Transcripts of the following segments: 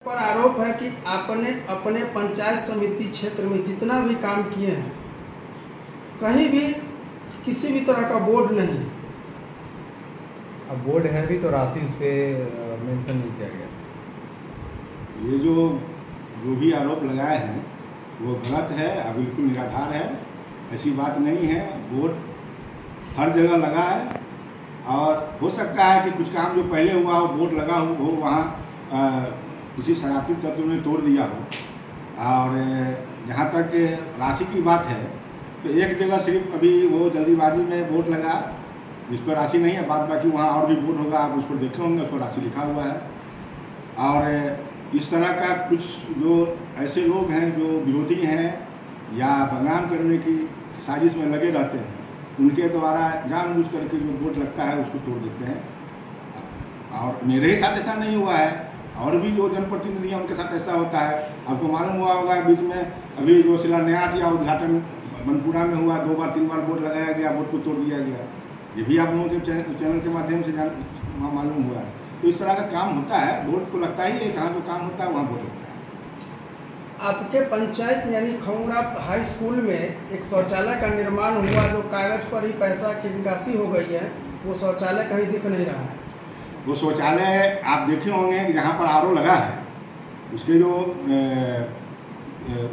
पर आरोप है कि आपने अपने पंचायत समिति क्षेत्र में जितना भी काम किए हैं कहीं भी किसी भी तरह का बोर्ड नहीं है। अब बोर्ड है भी तो राशि उस पर मेंशन नहीं किया गया। ये जो भी आरोप लगाए हैं वो गलत है और बिल्कुल निराधार है। ऐसी बात नहीं है। बोर्ड हर जगह लगा है और हो सकता है कि कुछ काम जो पहले हुआ हो बोर्ड लगा हो वहाँ किसी शरारती तत्व ने तोड़ दिया हो। और जहाँ तक राशि की बात है तो एक जगह सिर्फ अभी वो जल्दीबाजी में बोर्ड लगा जिस पर राशि नहीं है, बाद बाकी वहाँ और भी बोर्ड होगा, आप उस पर देखे होंगे, उस पर राशि लिखा हुआ है। और इस तरह का कुछ जो ऐसे लोग हैं जो विरोधी हैं या बदनाम करने की साजिश में लगे रहते हैं, उनके द्वारा जानबूझ करके जो बोर्ड लगता है उसको तोड़ देते हैं। और मेरे ही साथ ऐसा नहीं हुआ है, और भी जो जनप्रतिनिधि हैं उनके साथ ऐसा होता है। आपको मालूम हुआ होगा बीच में अभी जो शिलान्यास या उद्घाटन बनपुरा में हुआ, 2 बार 3 बार बोर्ड लगाया गया, बोर्ड को तोड़ दिया गया। ये भी आप लोगों के चैनल के माध्यम से मालूम हुआ है। तो इस तरह का काम होता है। बोर्ड तो लगता ही है, जहाँ जो काम होता है वहाँ बोर्ड लगता है। आपके पंचायत यानी खंगुड़ा हाई स्कूल में एक शौचालय का निर्माण हुआ जो कागज पर ही पैसा की निकासी हो गई है, वो शौचालय कहीं दिख नहीं रहा है। वो शौचालय आप देखे होंगे कि जहाँ पर आरओ लगा है उसके जो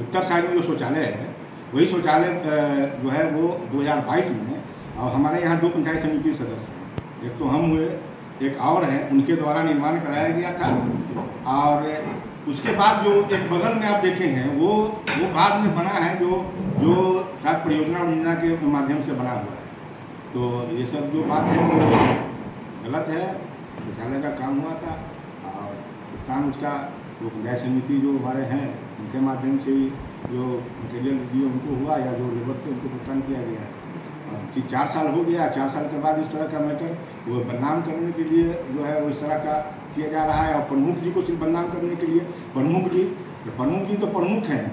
उत्तर साइड में जो शौचालय है वही शौचालय जो है वो 2022 में, और हमारे यहाँ 2 पंचायत समिति सदस्य हैं, एक तो हम हुए, एक और हैं, उनके द्वारा निर्माण कराया गया था। और उसके बाद जो एक बगल में आप देखे हैं वो बाद में बना है, जो शायद परियोजना के माध्यम से बना हुआ है। तो ये सब जो बात है वो गलत है। शौचालय का काम हुआ था और काम उसका जो पंचायत समिति जो हमारे हैं उनके माध्यम से ही जो मटेरियल दिए उनको हुआ या जो लेबर थे उनको भुगतान किया गया है। 4 साल हो गया, 4 साल के बाद इस तरह का मैटर वो बदनाम करने के लिए जो है वो इस तरह का किया जा रहा है। और प्रमुख जी को सिर्फ बदनाम करने के लिए, प्रमुख जी तो प्रमुख हैं।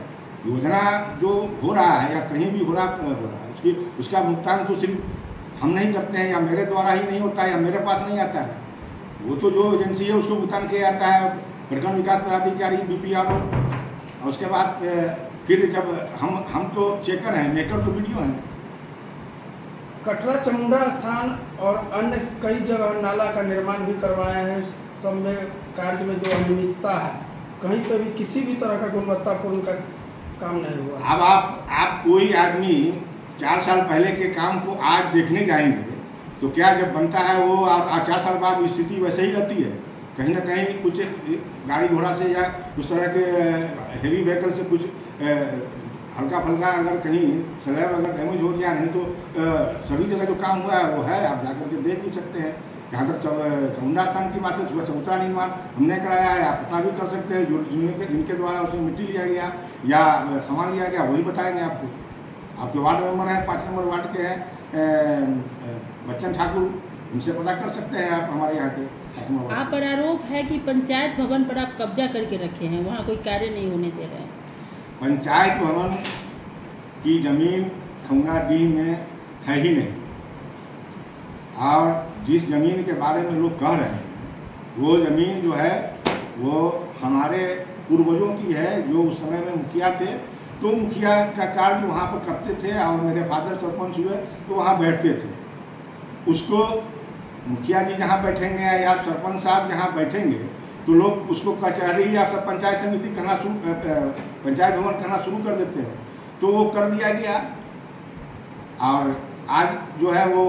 योजना जो हो रहा है या कहीं भी हो रहा है उसका भुगतान तो सिर्फ हम नहीं करते हैं, या मेरे द्वारा ही नहीं होता है, या मेरे पास नहीं आता है। वो तो जो एजेंसी है उसको भुगतान किया जाता है, प्रखंड विकास पदाधिकारी BPRO। और उसके बाद फिर जब हम तो चेकर हैं, मेकर तो वीडियो हैं। कटरा चामुंडा स्थान और अन्य कई जगह नाला का निर्माण भी करवाए हैं। सब में कार्य में जो अनियमितता है, कहीं पर भी किसी भी तरह का गुणवत्तापूर्ण का काम नहीं हुआ। अब आप कोई आदमी 4 साल पहले के काम को आज देखने जाएंगे तो क्या जब बनता है वो 4 साल बाद स्थिति वैसे ही रहती है। कहीं ना कहीं कुछ गाड़ी घोड़ा से या उस तरह के हेवी व्हीकल से कुछ हल्का फल्का अगर कहीं स्लैब अगर डैमेज हो गया, नहीं तो सभी जगह जो काम हुआ है वो है, आप जाकर के देख भी सकते हैं। जहाँ तक चामुंडा स्थान की बात है, सुबह चबूतरा निर्माण हमने कराया है, आप पता भी कर सकते हैं। जिनके द्वारा उसमें मिट्टी लिया गया या सामान लिया गया वही बताएंगे आपको। आपके वार्ड मेंबर हैं, 5 नंबर वार्ड के हैं बच्चन ठाकुर, उनसे पता कर सकते हैं आप हमारे यहाँ के। आप पर आरोप है कि पंचायत भवन पर आप कब्जा करके रखे हैं, वहाँ कोई कार्य नहीं होने दे रहे हैं। पंचायत भवन की जमीन खंगुड़ाडीह में है ही नहीं, और जिस जमीन के बारे में लोग कह रहे हैं वो ज़मीन जो है वो हमारे पूर्वजों की है, जो उस समय में मुखिया थे। तो मुखिया का कार्य वहाँ पर करते थे और मेरे फादर सरपंच हुए तो वहाँ बैठते थे। उसको मुखिया जी जहाँ बैठेंगे या सरपंच साहब जहाँ बैठेंगे तो लोग उसको कचहरी या सब पंचायत समिति कहना पंचायत भवन कहना शुरू कर देते हैं। तो वो कर दिया गया, और आज जो है वो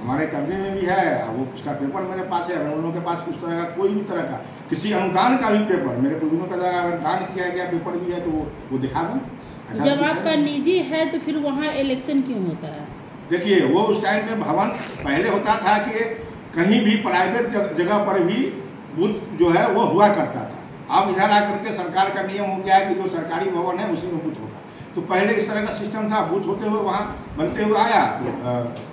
हमारे कब्जे में भी है। वो उसका पेपर मेरे पास है। अगर उन लोगों के पास उस तरह का कोई भी तरह का किसी अनुदान का भी पेपर, मेरे पूर्वजों का अगर दान किया गया पेपर भी है तो वो दिखा दें। जब आपका निजी है तो फिर वहाँ इलेक्शन क्यों होता है? देखिए, वो उस टाइम में भवन पहले होता था कि कहीं भी प्राइवेट जगह पर भी बूथ जो है वो हुआ करता था। अब इधर आकर के सरकार का नियम हो गया है कि जो सरकारी भवन है उसी में बूथ होगा। तो पहले इस तरह का सिस्टम था, बूथ होते हुए वहाँ बनते हुए आया, तो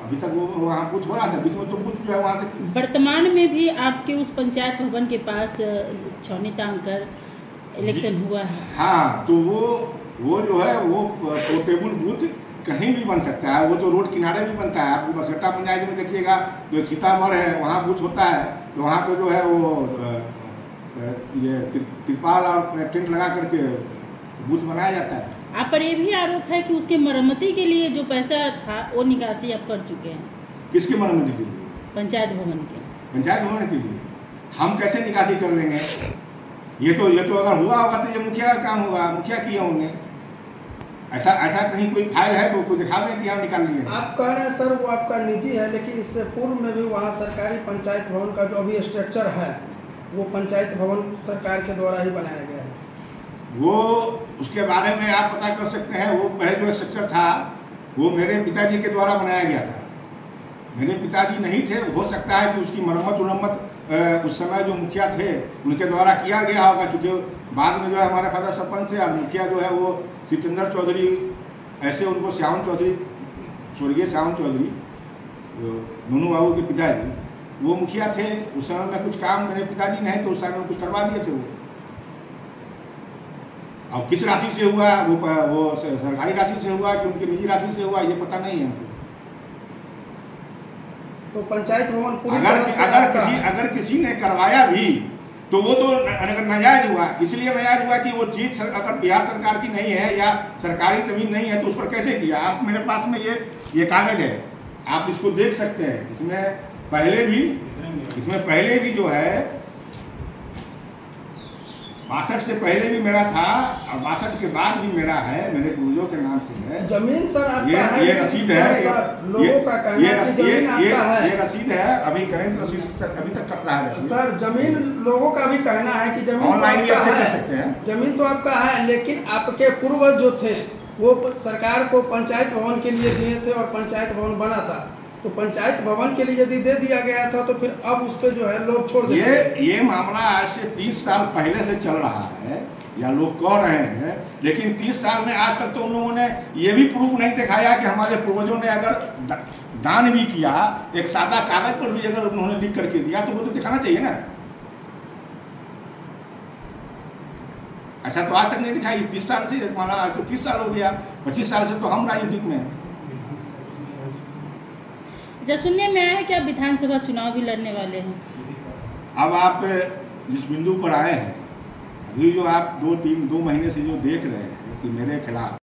अभी तक वो वहाँ बूथ हो रहा था। बीच में तो बूथ जो है वहाँ से वर्तमान में भी आपके उस पंचायत भवन के पास छौनी तांग कर इलेक्शन हुआ है। हाँ, तो वो जो है वो पोर्टेबल बूथ कहीं भी बन सकता है। वो तो रोड किनारे भी बनता है। आपको बसकट्टा पंचायत में देखिएगा तो एक सीतामढ़ है, वहाँ बूथ होता है। तो वहाँ पे जो है वो ये तिरपाल और टेंट लगा करके बूथ बनाया जाता है। आप पर ये भी आरोप है कि उसके मरम्मती के लिए जो पैसा था वो निकासी आप कर चुके हैं। किसकी मरम्मती के लिए? पंचायत भवन के। पंचायत भवन के लिए हम कैसे निकासी कर लेंगे? ये तो अगर हुआ होगा तो ये मुखिया का काम होगा, मुखिया किए होंगे। ऐसा कहीं कोई फाइल है तो कोई दिखा दें कि हम निकाल लिए। आप कह रहे हैं सर वो आपका निजी है, लेकिन इससे पूर्व में भी वहाँ सरकारी पंचायत भवन का जो अभी स्ट्रक्चर है वो पंचायत भवन सरकार के द्वारा ही बनाया गया है। वो उसके बारे में आप पता कर सकते हैं। वो पहले जो स्ट्रक्चर था वो मेरे पिताजी के द्वारा बनाया गया था। मेरे पिताजी नहीं थे, हो सकता है कि उसकी मरम्मत उस समय जो मुखिया थे उनके द्वारा किया गया होगा, क्योंकि बाद में जो है हमारे फादर सरपंच से और मुखिया जो है वो सिकंदर चौधरी, ऐसे उनको श्याम चौधरी, स्वर्गीय श्याम चौधरी नूनू बाबू के पिताजी, वो मुखिया थे। उस समय में कुछ काम मेरे पिताजी नहीं तो उस समय में कुछ करवा दिए थे वो। अब किस राशि से हुआ वो सरकारी राशि से हुआ कि उनकी निजी राशि से हुआ ये पता नहीं है हमको। तो पंचायत भवन पूरी तरह से अगर किसी ने करवाया भी तो वो तो अगर नाजायज हुआ। इसलिए नाजायज हुआ कि वो चीज अगर बिहार सरकार की नहीं है या सरकारी जमीन नहीं है तो उस पर कैसे किया। आप मेरे पास में ये कागज है, आप इसको देख सकते हैं। इसमें पहले भी जो है 62 से पहले भी मेरा था और 62 के बाद भी मेरा है, मेरे पूर्वजों के नाम से है जमीन। सर आपका है, ये रसीद है, लोगों का कहना है कि जमीन आपका है। ये रसीद है, अभी करेंट रसीद अभी तक कट रहा है। सर जमीन लोगों का भी कहना है कि जमीन ऑनलाइन तो आपका सकते हैं। जमीन तो आपका है, लेकिन आपके पूर्वज जो थे वो सरकार को पंचायत भवन के लिए दिए थे और पंचायत भवन बना था। तो पंचायत भवन के लिए यदि दे दिया गया था तो फिर अब उस पर जो है लोग छोड़ देते। ये मामला आज से 30 साल पहले से चल रहा है या लोग कह रहे हैं, लेकिन 30 साल में आज तक तो उन लोगों ने ये भी प्रूफ नहीं दिखाया कि हमारे पूर्वजों ने अगर दान भी किया, एक सादा कागज पर भी अगर उन्होंने लिख करके दिया तो वो तो दिखाना चाहिए ना। ऐसा तो आज तक नहीं दिखाई। 30 साल से माना, आज तो 30 साल हो गया, 25 साल से तो हम राजनीतिक में हैं। जब सुनने में आया है कि आप विधानसभा चुनाव भी लड़ने वाले हैं। अब आप जिस बिंदु पर आए हैं, अभी जो आप 2 महीने से जो देख रहे हैं कि मेरे खिलाफ